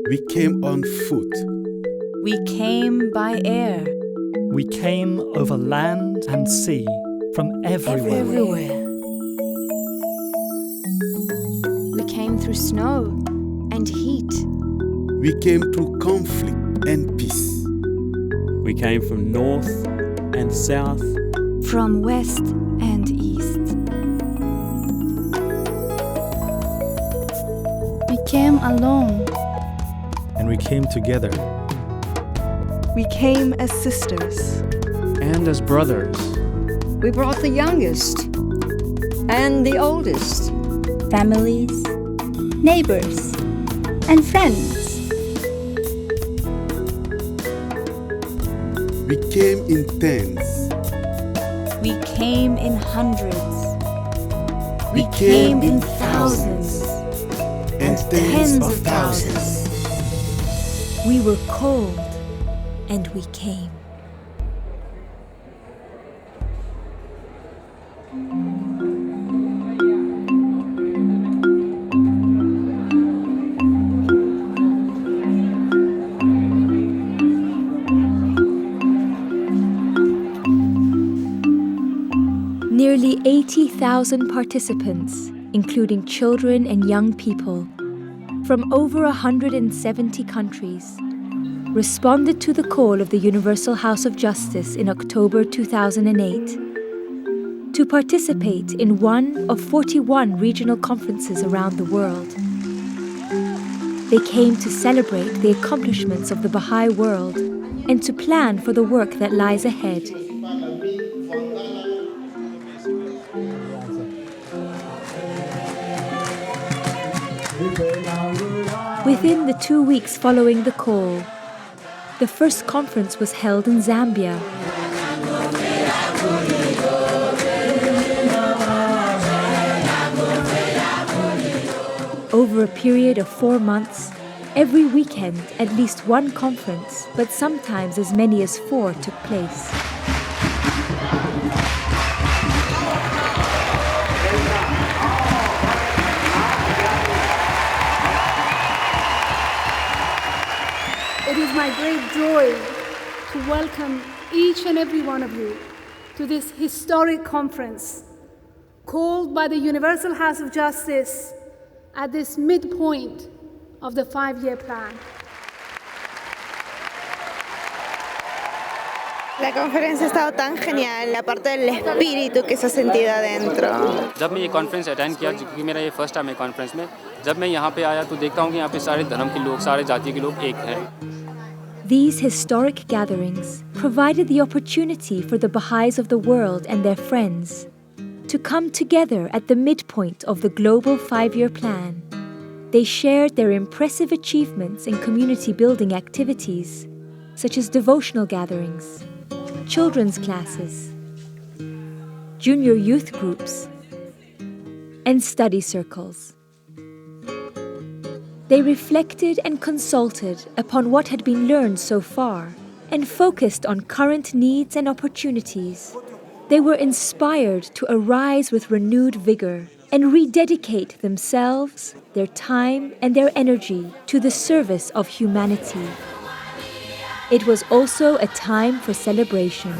We came on foot. We came by air. We came over land and sea, from everywhere. We came through snow and heat. We came through conflict and peace. We came from north and south, From west and east. We came alone. And we came together. We came as sisters. and as brothers. We brought the youngest and the oldest. Families, neighbors, and friends. We came in tens. We came in hundreds. We came in thousands. and tens of thousands. We were cold and we came. Nearly 80,000 participants, including children and young people, from over 170 countries, responded to the call of the Universal House of Justice in October 2008 to participate in one of 41 regional conferences around the world. They came to celebrate the accomplishments of the Baha'i world and to plan for the work that lies ahead. Within the 2 weeks following the call, the first conference was held in Zambia. Over a period of 4 months, every weekend at least one conference, but sometimes as many as 4 took place. It is my great joy to welcome each and every one of you to this historic conference called by the Universal House of Justice at this midpoint of the 5-year plan. La conferencia ha estado tan genial, aparte del espíritu que se ha sentido adentro. जब मैं ये conference attend किया क्योंकि मेरा ये first time है conference में जब मैं यहाँ पे आया तो देखता हूँ कि यहाँ पे सारे धर्म के लोग सारे जाति के लोग एक हैं. These historic gatherings provided the opportunity for the Baha'is of the world and their friends to come together at the midpoint of the global 5-year plan. They shared their impressive achievements in community building activities, such as devotional gatherings, children's classes, junior youth groups, and study circles. They reflected and consulted upon what had been learned so far and focused on current needs and opportunities. They were inspired to arise with renewed vigor and rededicate themselves, their time, and their energy to the service of humanity. It was also a time for celebration.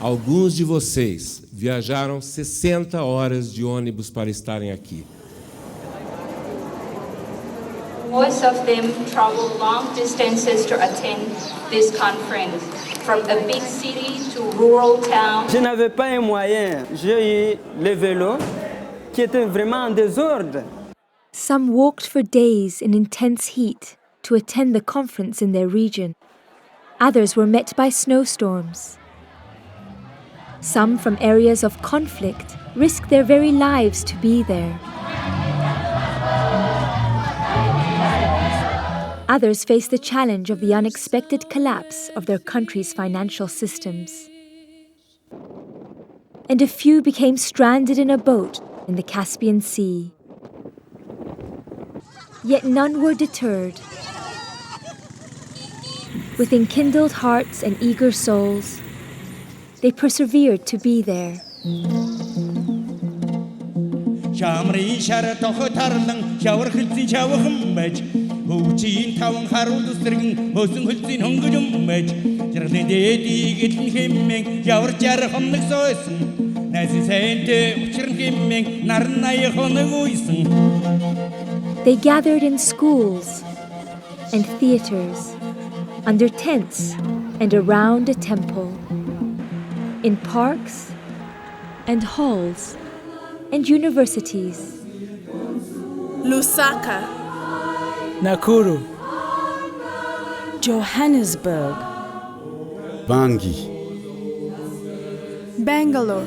Alguns de vocês viajaram 60 horas de ônibus para estarem aqui. Most of them travel long distances to attend this conference, from a big city to rural town. Je n'avais pas un moyen. J'ai eu le vélo qui était vraiment en désordre. Some walked for days in intense heat to attend the conference in their region. Others were met by snowstorms. Some from areas of conflict risked their very lives to be there. Others faced the challenge of the unexpected collapse of their country's financial systems. And a few became stranded in a boat in the Caspian Sea. Yet none were deterred. With enkindled hearts and eager souls, they persevered to be there. They gathered in schools and theaters, under tents and around a temple, in parks and halls and universities. Lusaka, Nakuru, Johannesburg, Bangui, Bangalore,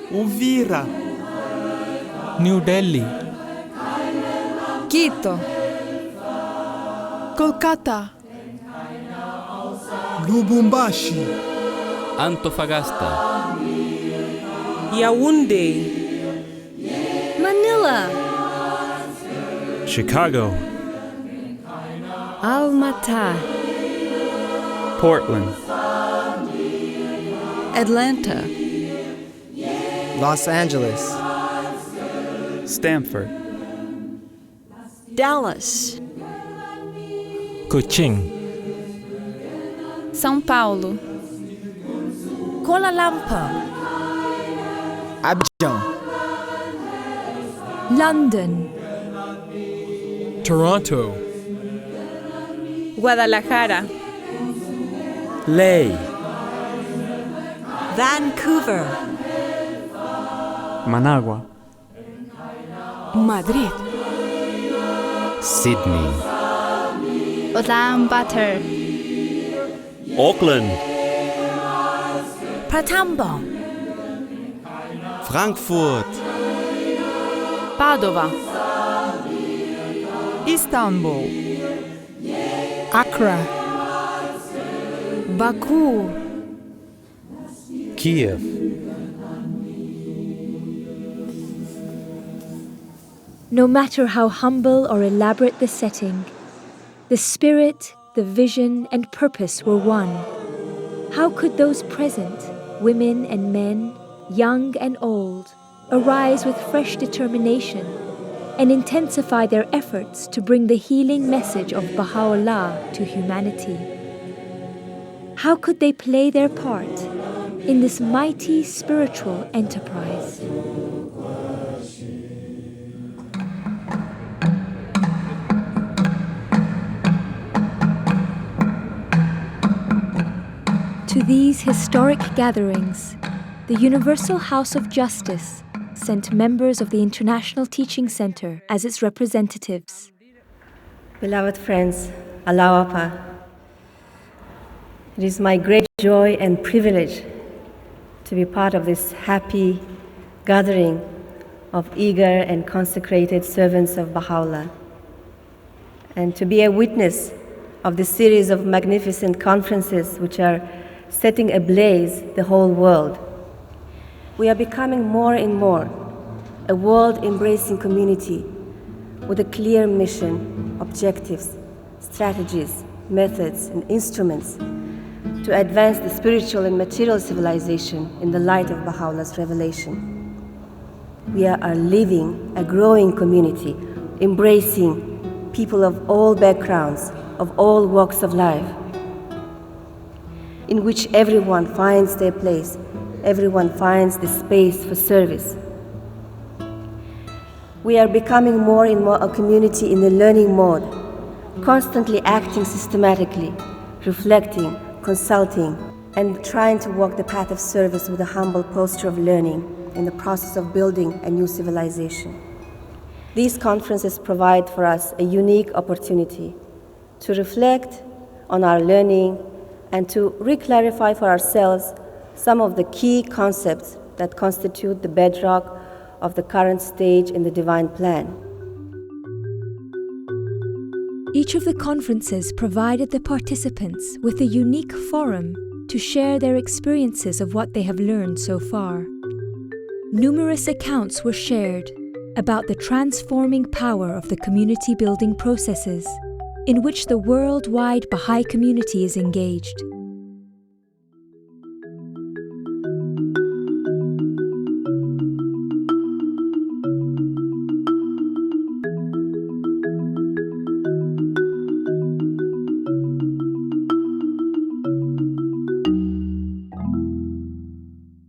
Uvira, New Delhi, Quito, Kolkata, Lubumbashi, Antofagasta, Yaoundé, Manila, Chicago, Almaty, Portland, Atlanta, Los Angeles, Stanford, Dallas, Kuching, São Paulo, Kuala Lumpur, Abidjan, London, Toronto, Guadalajara, Leh, Vancouver, Managua, Madrid, Sydney, Ulaanbaatar, Auckland, Pratambong, Frankfurt, Padova, Istanbul, Accra, Baku, Kiev. No matter how humble or elaborate the setting, the spirit, the vision, and purpose were one. How could those present, women and men, young and old, arise with fresh determination and intensify their efforts to bring the healing message of Baha'u'llah to humanity? How could they play their part in this mighty spiritual enterprise? To these historic gatherings, the Universal House of Justice sent members of the International Teaching Center as its representatives. Beloved friends, Alawapa, it is my great joy and privilege to be part of this happy gathering of eager and consecrated servants of Baha'u'llah, and to be a witness of the series of magnificent conferences which are setting ablaze the whole world. We are becoming more and more a world-embracing community with a clear mission, objectives, strategies, methods, and instruments to advance the spiritual and material civilization in the light of Baha'u'llah's revelation. We are a living, a growing community, embracing people of all backgrounds, of all walks of life. in which everyone finds their place, everyone finds the space for service. We are becoming more and more a community in the learning mode, constantly acting systematically, reflecting, consulting, and trying to walk the path of service with a humble posture of learning in the process of building a new civilization. These conferences provide for us a unique opportunity to reflect on our learning and to re-clarify for ourselves some of the key concepts that constitute the bedrock of the current stage in the divine plan. Each of the conferences provided the participants with a unique forum to share their experiences of what they have learned so far. Numerous accounts were shared about the transforming power of the community building processes in which the worldwide Baha'i community is engaged.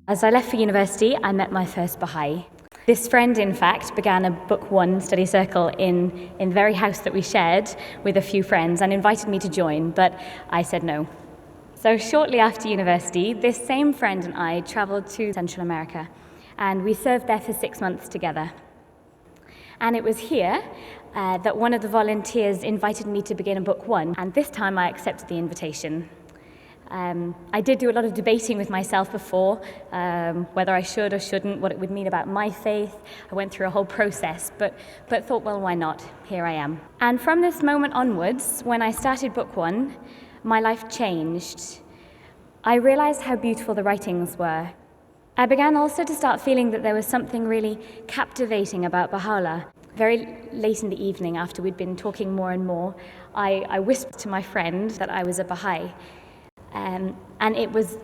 As I left for university, I met my first Baha'i. This friend, in fact, began a Book One study circle in the very house that we shared with a few friends and invited me to join, but I said no. So shortly after university, this same friend and I traveled to Central America, and we served there for 6 months together. And it was here that one of the volunteers invited me to begin a Book One, and this time I accepted the invitation. I did do a lot of debating with myself before, whether I should or shouldn't, what it would mean about my faith. I went through a whole process, but thought, well, why not? Here I am. And from this moment onwards, when I started Book One, my life changed. I realized how beautiful the writings were. I began also to start feeling that there was something really captivating about Baha'u'llah. Very late in the evening, after we'd been talking more and more, I whispered to my friend that I was a Baha'i. And it was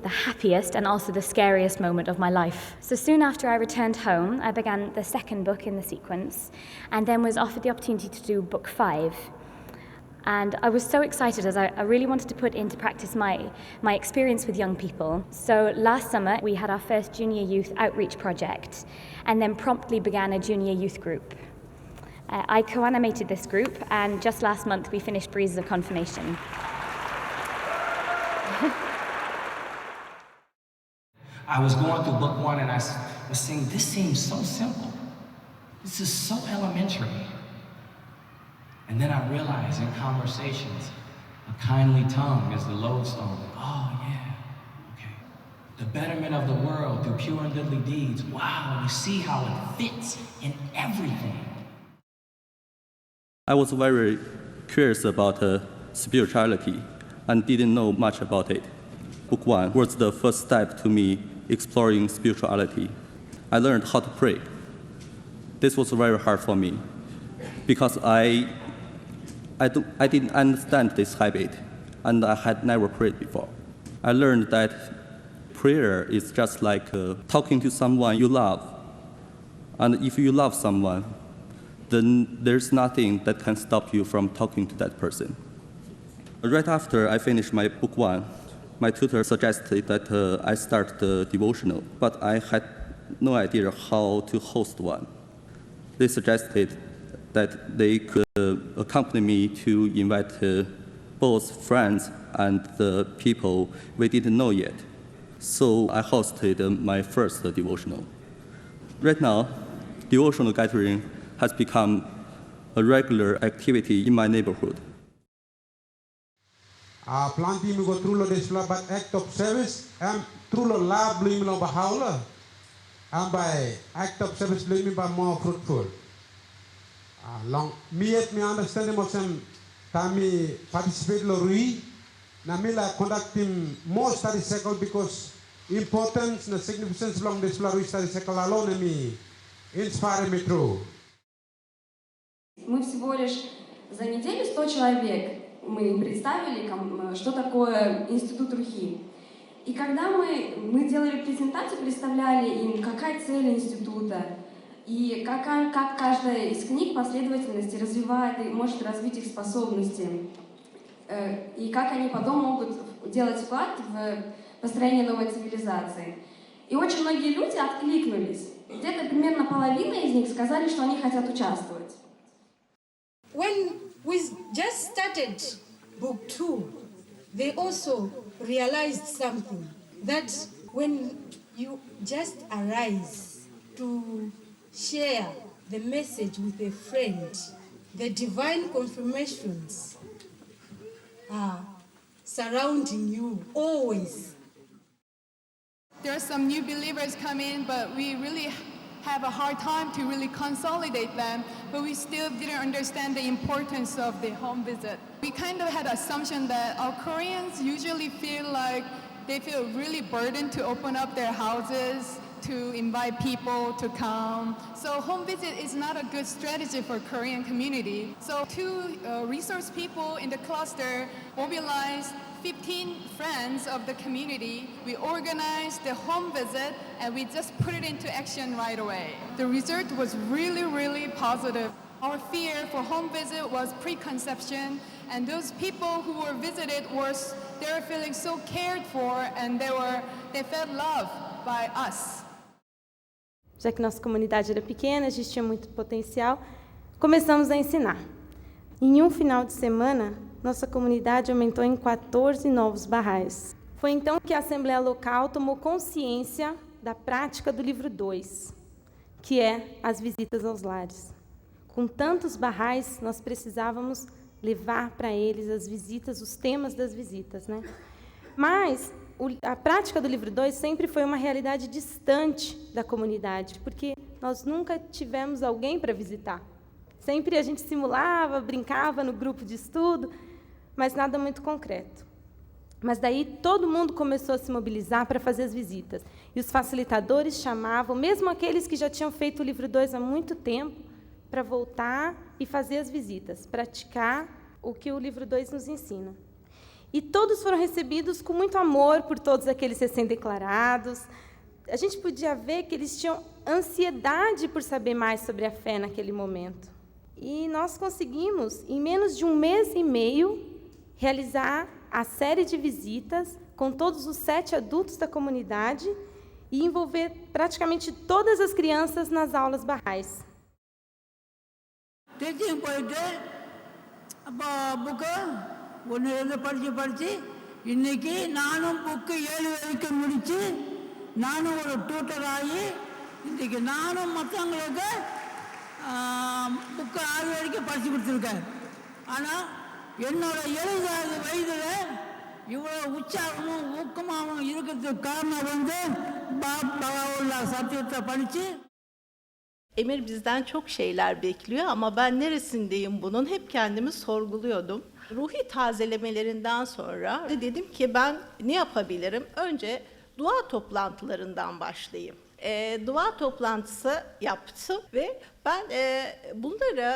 the happiest and also the scariest moment of my life. So soon after I returned home, I began the second book in the sequence, and then was offered the opportunity to do Book 5. And I was so excited, as I really wanted to put into practice my experience with young people. So last summer, we had our first junior youth outreach project, and then promptly began a junior youth group. I co-animated this group, and just last month we finished Breezes of Confirmation. I was going through Book One and I was saying, this seems so simple. This is so elementary. And then I realized in conversations, a kindly tongue is the lodestone. Oh yeah, okay. The betterment of the world through pure and goodly deeds. Wow, you see how it fits in everything. I was very curious about spirituality and didn't know much about it. Book One was the first step to me exploring spirituality. I learned how to pray. This was very hard for me because I didn't understand this habit and I had never prayed before. I learned that prayer is just like talking to someone you love. And if you love someone, then there's nothing that can stop you from talking to that person. Right after I finished my Book One, my tutor suggested that I start the devotional, but I had no idea how to host one. They suggested that they could accompany me to invite both friends and the people we didn't know yet. So I hosted my first devotional. Right now, devotional gathering has become a regular activity in my neighborhood. Planti mi go through the but act of service and through the lab blim lo Baha'u'llah and by act of service blim by more fruitful. Long me understand mo sem tami participate lo rui na mi la conducting more study cycle because importance na significance long this rui study cycle alone me inspire me through. Мы всего лишь за неделю 100 человек. Мы им представили, что такое институт Рухи. И когда мы делали презентацию, представляли им, какая цель института, и как каждая из книг последовательности развивает и может развить их способности, и как они потом могут делать вклад в построение новой цивилизации. И очень многие люди откликнулись. Где-то примерно половина из них сказали, что они хотят участвовать. When we just started book 2, they also realized something, that when you just arise to share the message with a friend, the divine confirmations are surrounding you always. There are some new believers come in, but we really have a hard time to really consolidate them, but we still didn't understand the importance of the home visit. We kind of had an assumption that our Koreans usually feel like they feel really burdened to open up their houses, to invite people to come. So home visit is not a good strategy for Korean community. So two resource people in the cluster mobilized 15 friends of the community. We organized the home visit and we just put it into action right away. The result was really, really positive. Our fear for home visit was preconception, and those people who were visited they were feeling so cared for, and they felt loved by us. Já que nossa comunidade era pequena, a gente tinha muito potencial, começamos a ensinar. Em um final de semana, nossa comunidade aumentou em 14 novos Baha'is. Foi então que a Assembleia Local tomou consciência da prática do livro 2, que é as visitas aos lares. Com tantos Baha'is, nós precisávamos levar para eles as visitas, os temas das visitas, né? Mas a prática do livro 2 sempre foi uma realidade distante da comunidade, porque nós nunca tivemos alguém para visitar. Sempre a gente simulava, brincava no grupo de estudo, mas nada muito concreto. Mas daí todo mundo começou a se mobilizar para fazer as visitas. E os facilitadores chamavam, mesmo aqueles que já tinham feito o livro 2 há muito tempo, para voltar e fazer as visitas, praticar o que o livro 2 nos ensina. E todos foram recebidos com muito amor por todos aqueles recém-declarados. A gente podia ver que eles tinham ansiedade por saber mais sobre a fé naquele momento. E nós conseguimos, em menos de um mês e meio, realizar a série de visitas com todos os 7 adultos da comunidade e envolver praticamente todas as crianças nas aulas Baha'is. படிச்சு இன்னைக்கு நானும் book 7 வரைக்கும் முடிச்சு நானும் ஒரு tutor ஆகி இன்னைக்கு நானும் மற்றவங்களுக்கு புக்கு 6 வரைக்கும் படிச்சு கொடுத்துருக்கேன். ஆனால் என்னோட 70வது வயதில் இவ்வளோ உற்சாகமும் ஊக்கமாகவும் இருக்கிறதுக்கு காரணம் வந்து பாபா சத்தியத்தை படித்து. Emir bizden çok şeyler bekliyor ama ben neresindeyim bunun hep kendimi sorguluyordum. Ruhi tazelemelerinden sonra dedim ki ben ne yapabilirim? Önce dua toplantılarından başlayayım. Dua toplantısı yaptım ve ben bunları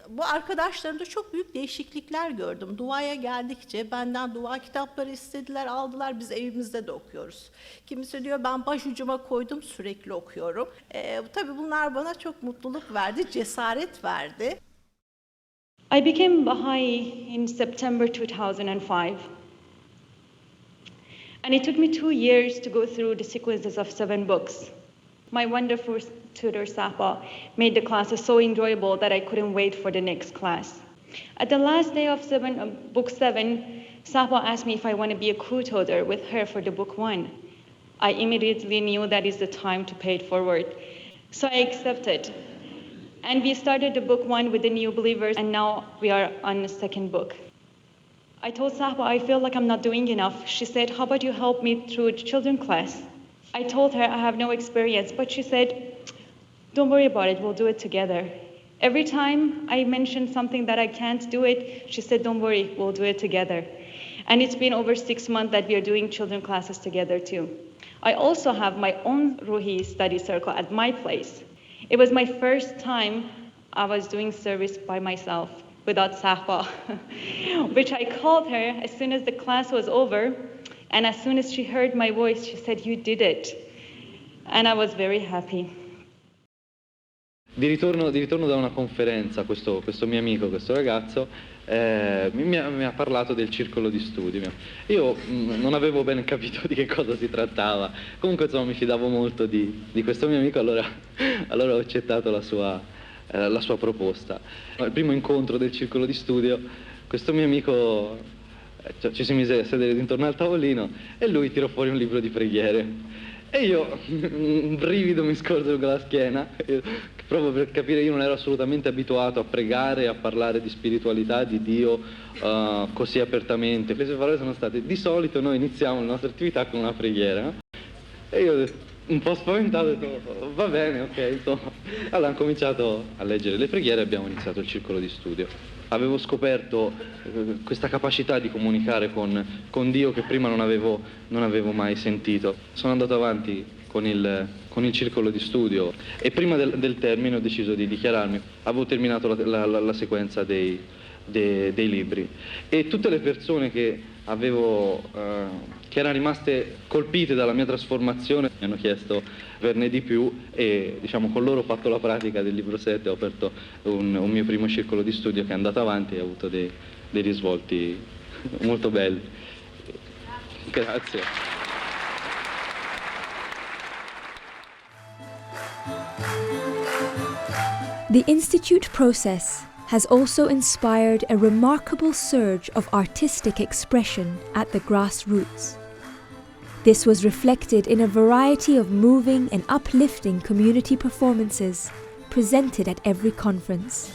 bu arkadaşlarımda çok büyük değişiklikler gördüm. Duaya geldikçe benden dua kitapları istediler, aldılar. Biz evimizde de okuyoruz. Kimisi diyor ben başucuma koydum, sürekli okuyorum. Tabii bunlar bana çok mutluluk verdi, cesaret verdi. I became Baha'i in September 2005. And it took me 2 years to go through the sequences of 7 books. My wonderful tutor, Sapa, made the classes so enjoyable that I couldn't wait for the next class. At the last day of book 7, Sapa asked me if I want to be a co-tutor with her for the book 1. I immediately knew that is the time to pay it forward. So I accepted. And we started the book 1 with the new believers, and now we are on the second book. I told Sahba, I feel like I'm not doing enough. She said, how about you help me through the children's class? I told her I have no experience, but she said, don't worry about it, we'll do it together. Every time I mentioned something that I can't do it, she said, don't worry, we'll do it together. And it's been over 6 months that we are doing children's classes together too. I also have my own Ruhi study circle at my place. It was my first time I was doing service by myself, without Sahba, which I called her as soon as the class was over, and as soon as she heard my voice, she said, you did it. And I was very happy. Di ritorno da una conferenza, questo mio amico, questo ragazzo, mi ha parlato del circolo di studio. Io non avevo ben capito di che cosa si trattava, comunque insomma mi fidavo molto di questo mio amico, allora ho accettato la sua proposta. Al primo incontro del circolo di studio, questo mio amico ci si mise a sedere intorno al tavolino e lui tirò fuori un libro di preghiere. E io, un brivido mi scorse lungo la schiena, proprio per capire, io non ero assolutamente abituato a pregare, a parlare di spiritualità, di Dio, così apertamente. Le sue parole sono state: di solito noi iniziamo la nostra attività con una preghiera, no? E io, un po' spaventato, ho detto: va bene, ok, insomma. Allora ho cominciato a leggere le preghiere e abbiamo iniziato il circolo di studio. Avevo scoperto questa capacità di comunicare con Dio che prima non avevo mai sentito. Sono andato avanti con il circolo di studio e prima del termine ho deciso di dichiararmi. Avevo terminato la sequenza dei libri e tutte le persone che erano rimaste colpite dalla mia trasformazione mi hanno chiesto averne di più e con loro ho fatto la pratica del libro 7, ho aperto un mio primo circolo di studio che è andato avanti e ha avuto dei risvolti molto belli. Grazie. The Institute process has also inspired a remarkable surge of artistic expression at the grassroots. This was reflected in a variety of moving and uplifting community performances presented at every conference.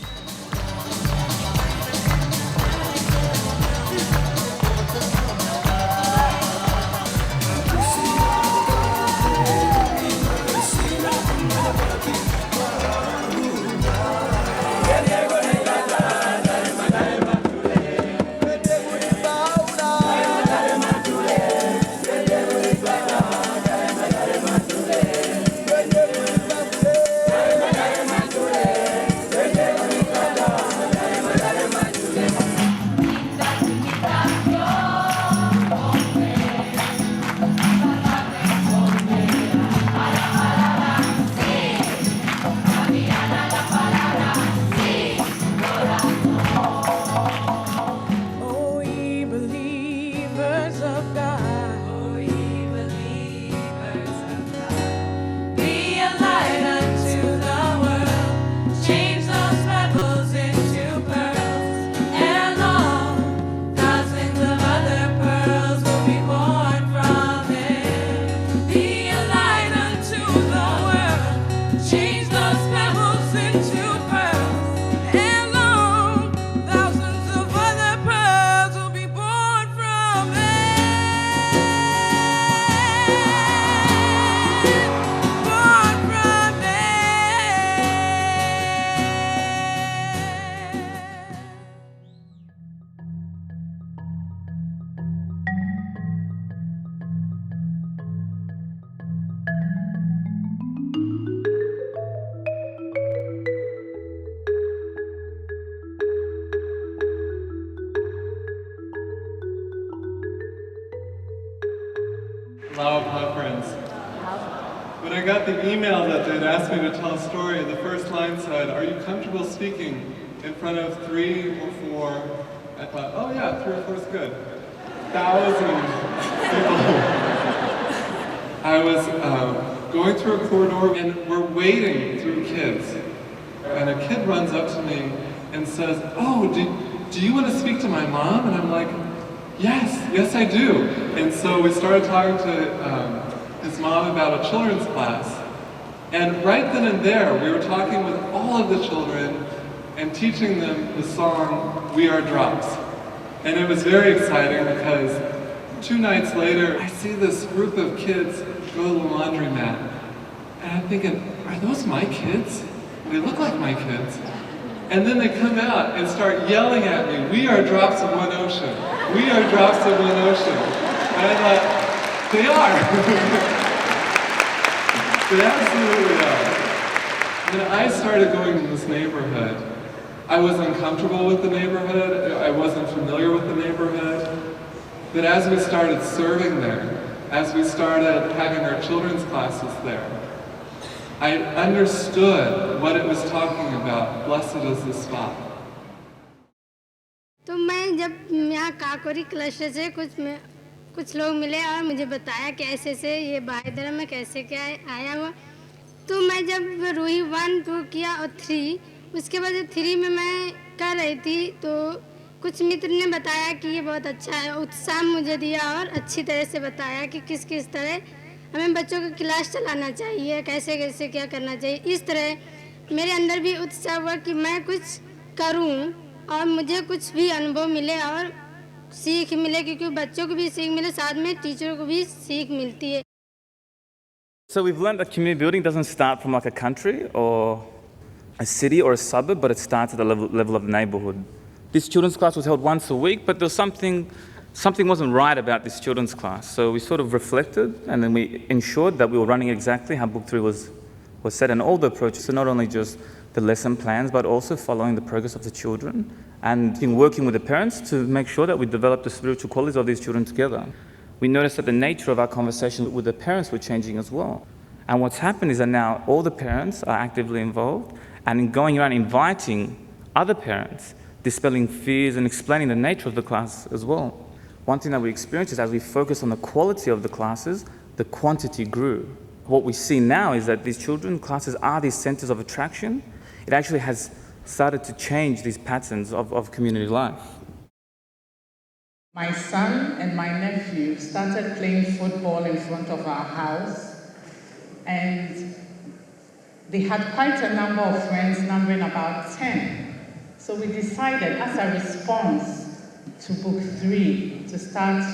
Lao conference. When I got the email that they'd asked me to tell a story, the first line said, "Are you comfortable speaking in front of 3 or 4?" I thought, oh yeah, 3 or 4 is good. 1,000 people. I was going through a corridor and we're wading through kids. And a kid runs up to me and says, "Oh, do you want to speak to my mom?" And I'm like, yes I do. And so we started talking to his mom about a children's class. And right then and there, we were talking with all of the children and teaching them the song, "We Are Drops." And it was very exciting because 2 nights later, I see this group of kids go to the laundromat. And I'm thinking, are those my kids? They look like my kids. And then they come out and start yelling at me, "We are drops of one ocean. We are drops of one ocean." And I thought, they are. They absolutely are. When I started going to this neighborhood, I was uncomfortable with the neighborhood. I wasn't familiar with the neighborhood. But as we started serving there, as we started having our children's classes there, I understood what it was talking about. Blessed is the spot. तो मैं जब यहाँ Kakori cluster से कुछ लोग मिले और मुझे बताया कि ऐसे से ये बाहाई धर्म में कैसे क्या आया हुआ, तो मैं जब रूही 1, 2 किया और 3, उसके बाद 3 में मैं कर रही थी तो कुछ मित्र ने बताया कि ये बहुत अच्छा है, उत्साह मुझे दिया और अच्छी तरह से बताया कि किस किस तरह हमें बच्चों को क्लास चलाना चाहिए, कैसे कैसे क्या करना चाहिए। इस तरह मेरे अंदर भी उत्साह हुआ कि मैं कुछ करूं और मुझे कुछ भी अनुभव मिले और सीख मिले, क्योंकि बच्चों को भी सीख मिले, साथ में टीचरों को भी सीख मिलती है। So we've learned that community building doesn't start from like a country or a city or a suburb, but it starts at the level of the neighborhood. This children's class was held once a week, but there was something wasn't right about this children's class. So we sort of reflected, and then we ensured that we were running exactly how Book 3 was set, and all the approaches, so not only just the lesson plans, but also following the progress of the children and working with the parents to make sure that we develop the spiritual qualities of these children together. We noticed that the nature of our conversation with the parents were changing as well. And what's happened is that now all the parents are actively involved and in going around inviting other parents, dispelling fears and explaining the nature of the class as well. One thing that we experienced is as we focused on the quality of the classes, the quantity grew. What we see now is that these children classes are these centers of attraction. It actually has started to change these patterns of community life. My son and my nephew started playing football in front of our house, and they had quite a number of friends, numbering about 10. So we decided, as a response to Book 3, to start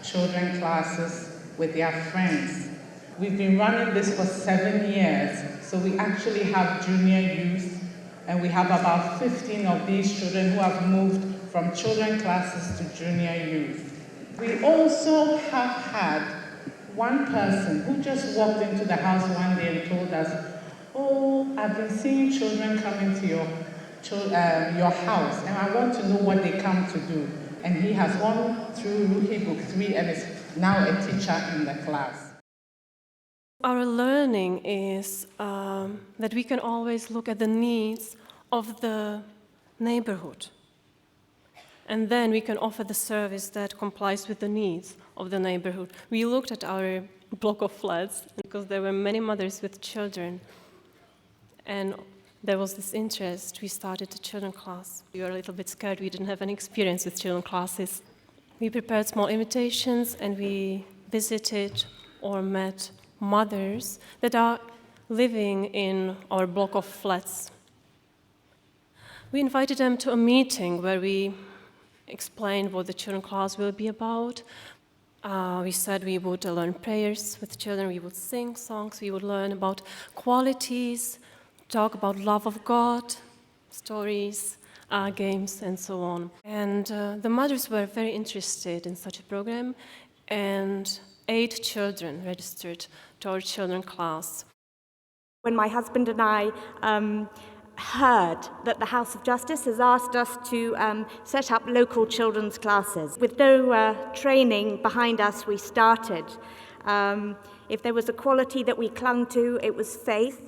children classes with their friends. We've been running this for 7 years, so we actually have junior youth, and we have about 15 of these children who have moved from children classes to junior youth. We also have had one person who just walked into the house one day and told us, "Oh, I've been seeing children come into your house, and I want to know what they come to do." And he has gone through Ruhi Book 3 and is now a teacher in the class. Our learning is that we can always look at the needs of the neighborhood. And then we can offer the service that complies with the needs of the neighborhood. We looked at our block of flats because there were many mothers with children. And there was this interest. We started a children class. We were a little bit scared. We didn't have any experience with children classes. We prepared small invitations and we visited or met mothers that are living in our block of flats. We invited them to a meeting where we explained what the children class will be about. We said we would learn prayers with children, we would sing songs, we would learn about qualities, talk about love of God, stories, games, and so on. And the mothers were very interested in such a program, and 8 children registered to our children class. When my husband and I heard that the House of Justice has asked us to set up local children's classes. With no training behind us, we started. If there was a quality that we clung to, it was faith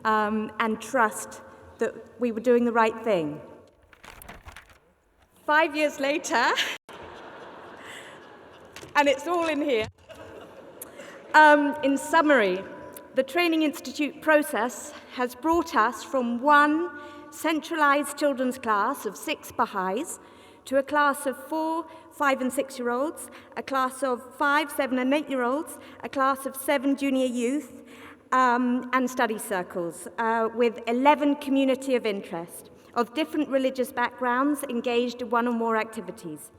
and trust that we were doing the right thing. 5 years later, and it's all in here. In summary, the Training Institute process has brought us from one centralized children's class of 6 Baha'is to a class of 4, 5 and 6-year-olds, a class of 5, 7 and 8-year-olds, a class of 7 junior youth, and study circles with 11 community of interest of different religious backgrounds engaged in one or more activities.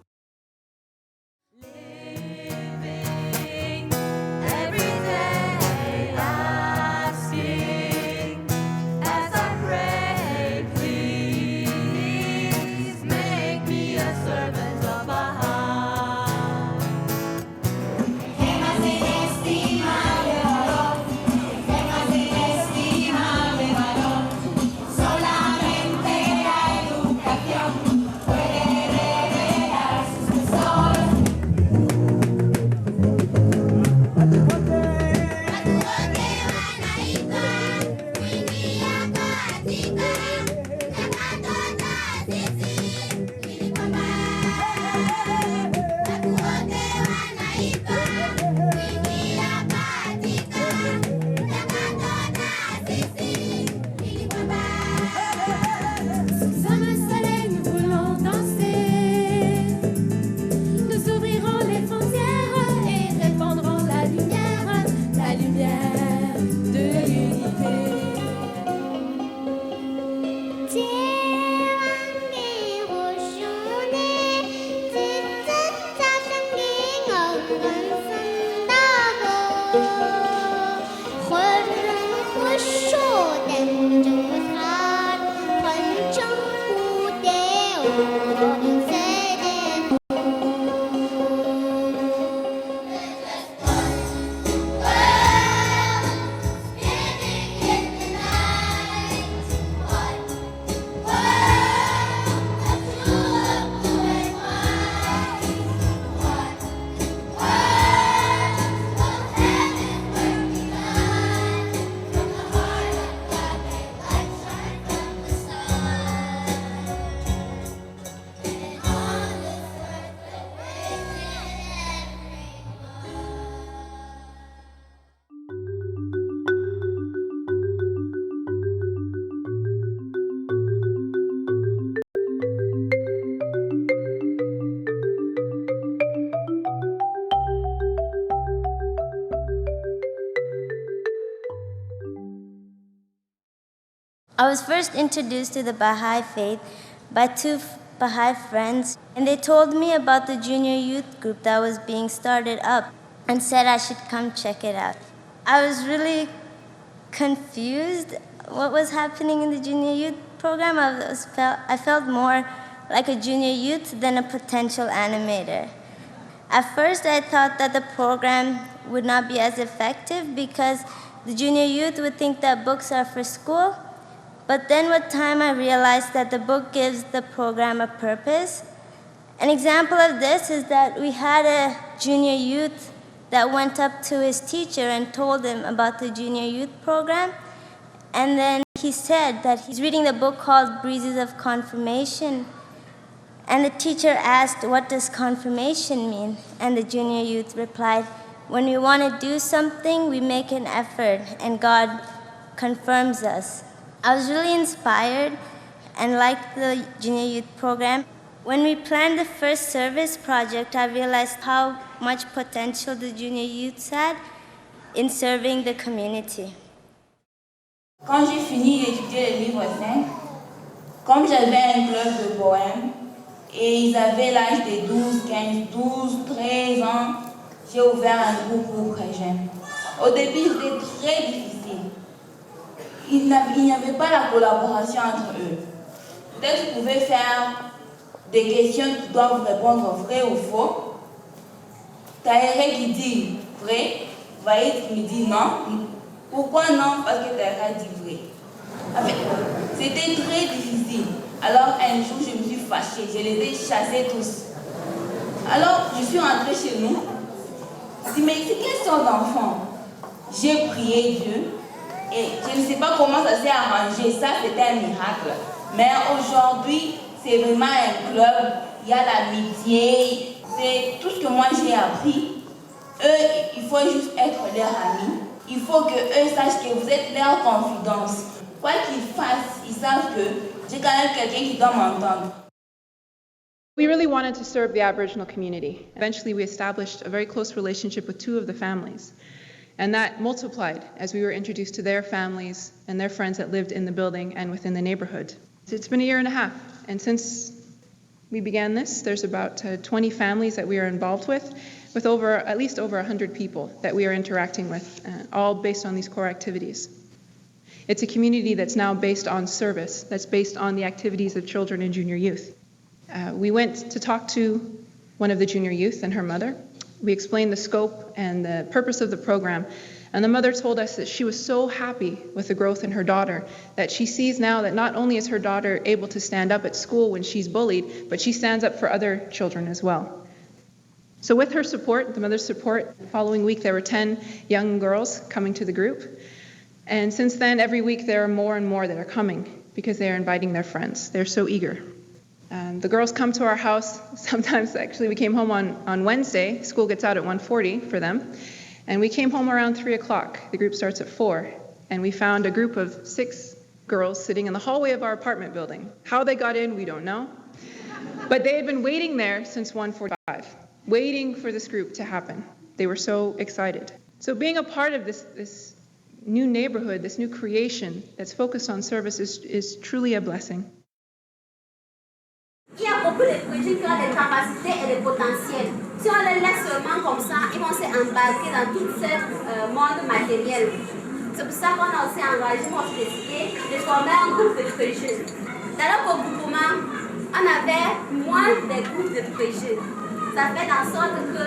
I was first introduced to the Baha'i faith by two Baha'i friends, and they told me about the junior youth group that was being started up and said I should come check it out. I was really confused what was happening in the junior youth program. I felt more like a junior youth than a potential animator. At first, I thought that the program would not be as effective because the junior youth would think that books are for school. But then with time, I realized that the book gives the program a purpose. An example of this is that we had a junior youth that went up to his teacher and told him about the junior youth program. And then he said that he's reading a book called Breezes of Confirmation. And the teacher asked, "What does confirmation mean?" And the junior youth replied, "When we want to do something, we make an effort, and God confirms us." I was really inspired and liked the junior youth program. When we planned the first service project, I realized how much potential the junior youths had in serving the community. Quand j'ai fini d'étudier le livre 5, comme j'avais un club de poèmes et ils avaient l'âge de 12, 15, 12, 13 ans, j'ai ouvert un groupe pour très jeunes. Au début, c'était très difficile. Il n'y avait pas la collaboration entre eux. Peut-être qu'ils pouvaient faire des questions qui doivent répondre vrai ou faux. Taïré qui dit vrai, Vaïd qui me dit non. Pourquoi non? Parce que Taïré dit vrai. En fait, c'était très difficile. Alors un jour, je me suis fâchée, je les ai chassés tous. Alors, je suis rentrée chez nous. Je me suis dit, mais c'est quelle sorte d'enfant? J'ai prié Dieu. Et je ne sais pas comment ça s'est arrangé, ça c'était un miracle. Mais aujourd'hui, c'est vraiment un club, il y a l'amitié, c'est tout ce que moi j'ai appris. Eux, il faut juste être leur ami. Il faut qu'eux sachent que vous êtes leur confidence. Quoi qu'ils fassent, ils savent que j'ai quand même quelqu'un qui doit m'entendre. We really wanted to serve the Aboriginal community. Eventually, we established a very close relationship with two of the families. And that multiplied as we were introduced to their families and their friends that lived in the building and within the neighborhood. It's been a year and a half, and since we began this, there's about 20 families that we are involved with at least over 100 people that we are interacting with, all based on these core activities. It's a community that's now based on service, that's based on the activities of children and junior youth. We went to talk to one of the junior youth and her mother. We explained the scope and the purpose of the program, and the mother told us that she was so happy with the growth in her daughter that she sees now that not only is her daughter able to stand up at school when she's bullied, but she stands up for other children as well. So with her support, the mother's support, the following week there were 10 young girls coming to the group. And since then, every week there are more and more that are coming. because they are inviting their friends. They're so eager. The girls come to our house. Sometimes, actually, we came home on Wednesday. School gets out at 1:40 for them. And we came home around 3 o'clock. The group starts at 4. And we found a group of 6 girls sitting in the hallway of our apartment building. How they got in, we don't know. But they had been waiting there since 1:45, waiting for this group to happen. They were so excited. So being a part of this new neighborhood, this new creation that's focused on service is truly a blessing. Il y a beaucoup de projets qui ont des capacités et des potentiels. Si on les laisse seulement comme ça, ils vont s'embarquer dans tout ce monde matériel. C'est pour ça qu'on a aussi engagé notre décidé de former un groupe de jeunes. Dans le regroupement, on avait moins de groupes de jeunes. Ça fait en sorte que,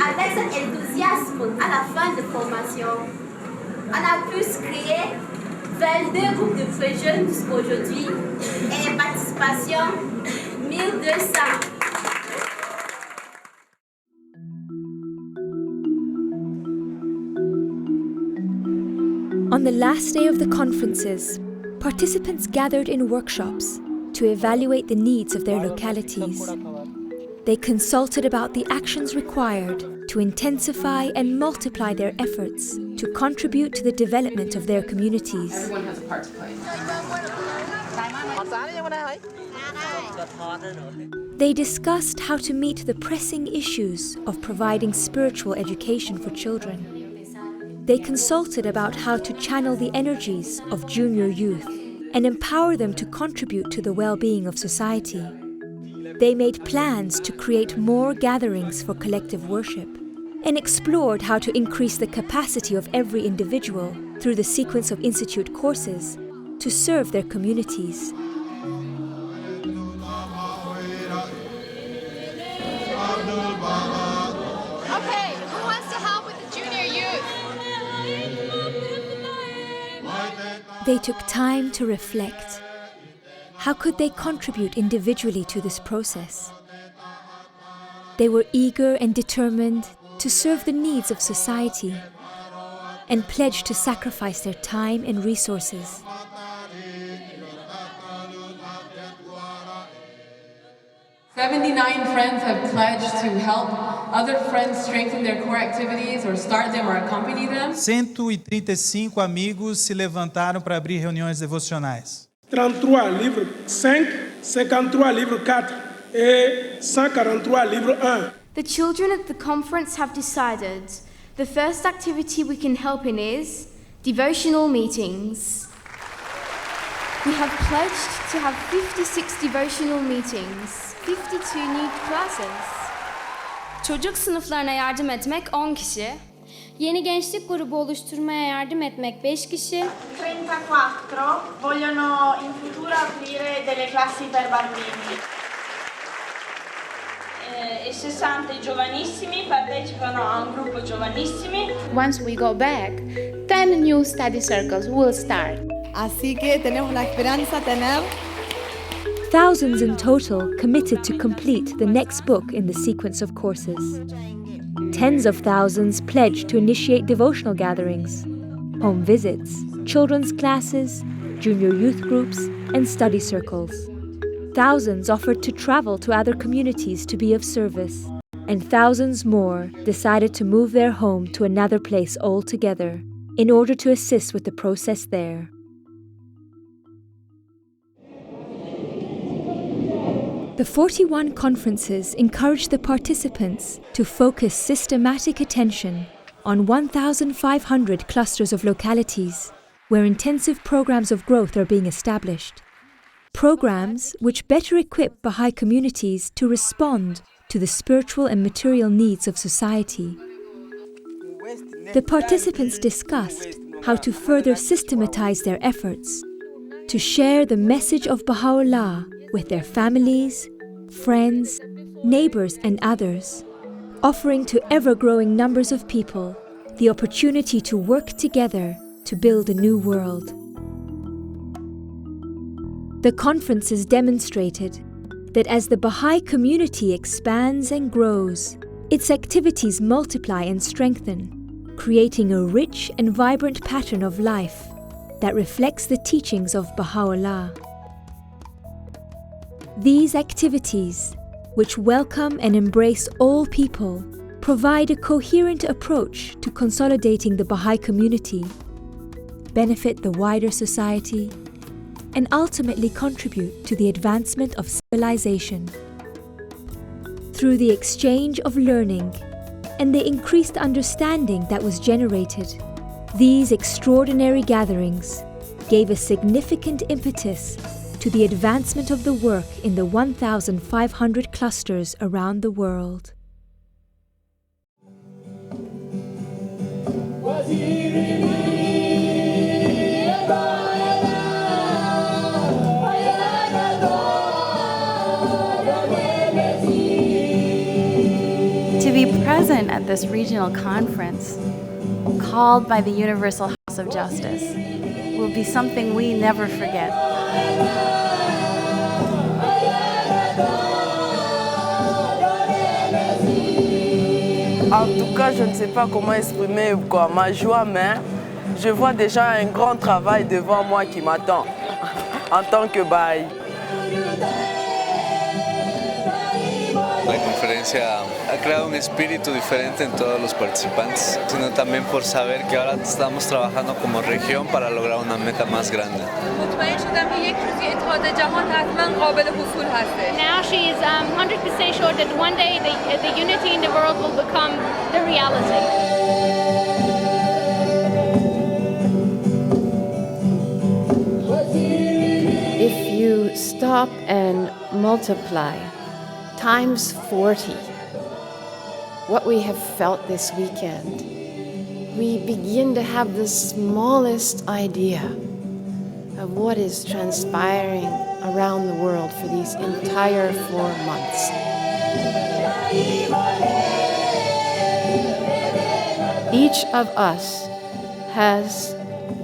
avec cet enthousiasme à la fin de formation, on a pu créer 22 groupes de jeunes jusqu'à aujourd'hui et participation 1200. On the last day of the conferences, participants gathered in workshops to evaluate the needs of their localities. They consulted about the actions required to intensify and multiply their efforts to contribute to the development of their communities. Everyone has a part to play. They discussed how to meet the pressing issues of providing spiritual education for children. They consulted about how to channel the energies of junior youth and empower them to contribute to the well-being of society. They made plans to create more gatherings for collective worship and explored how to increase the capacity of every individual through the sequence of institute courses to serve their communities. Okay, who wants to help with the junior youth? They took time to reflect. How could they contribute individually to this process? They were eager and determined to serve the needs of society and pledged to sacrifice their time and resources. "79 friends have pledged to help other friends strengthen their core activities or start them or accompany them." 135 amigos se levantaram para abrir reuniões devocionais. 33 livre 5, 53 livre 4 et 143 livre 1. The children at the conference have decided the first activity we can help in is devotional meetings. We have pledged to have 56 devotional meetings, 52 new classes. Çocuk sınıflarına yardım etmek 10 kişi. Yeni gençlik grubu oluşturmaya yardım etmek 5 kişi. 34 vogliono in futuro aprire delle classi per bambini. E 60 giovanissimi partecipano a un gruppo giovanissimi. Once we go back, 10 new study circles will start. Así que tenemos la esperanza tener Thousands in total committed to complete the next book in the sequence of courses. Tens of thousands pledged to initiate devotional gatherings, home visits, children's classes, junior youth groups, and study circles. Thousands offered to travel to other communities to be of service, and thousands more decided to move their home to another place altogether in order to assist with the process there. The 41 conferences encouraged the participants to focus systematic attention on 1,500 clusters of localities where intensive programs of growth are being established. Programs which better equip Baha'i communities to respond to the spiritual and material needs of society. The participants discussed how to further systematize their efforts to share the message of Baha'u'llah with their families, friends, neighbors, and others, offering to ever-growing numbers of people the opportunity to work together to build a new world. The conferences demonstrated that as the Baha'i community expands and grows, its activities multiply and strengthen, creating a rich and vibrant pattern of life that reflects the teachings of Baha'u'llah. These activities, which welcome and embrace all people, provide a coherent approach to consolidating the Baha'i community, benefit the wider society, and ultimately contribute to the advancement of civilization. Through the exchange of learning and the increased understanding that was generated, these extraordinary gatherings gave a significant impetus to the advancement of the work in the 1,500 clusters around the world. To be present at this regional conference, called by the Universal House of Justice, will be something we never forget. En tout cas, je ne sais pas comment exprimer ma joie, mais je vois déjà un grand travail devant moi qui m'attend en tant que Baha'i. La conferencia ha creado un espíritu diferente en todos los participantes, sino también por saber que ahora estamos trabajando como región para lograr una meta más grande. Now she is 100% sure that one day the unity in the world will become the reality. If you stop and multiply times 40 what we have felt this weekend, we begin to have the smallest idea of what is transpiring around the world for these entire 4 months. Each of us has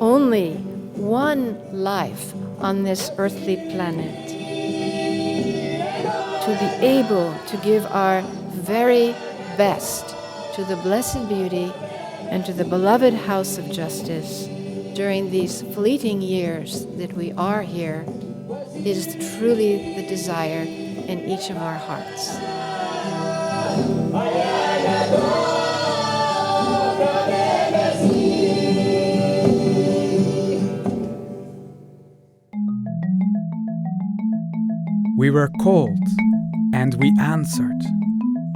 only one life on this earthly planet. To be able to give our very best to the Blessed Beauty and to the beloved House of Justice during these fleeting years that we are here is truly the desire in each of our hearts. We were called, and we answered.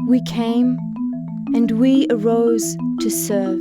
We came, and we arose to serve.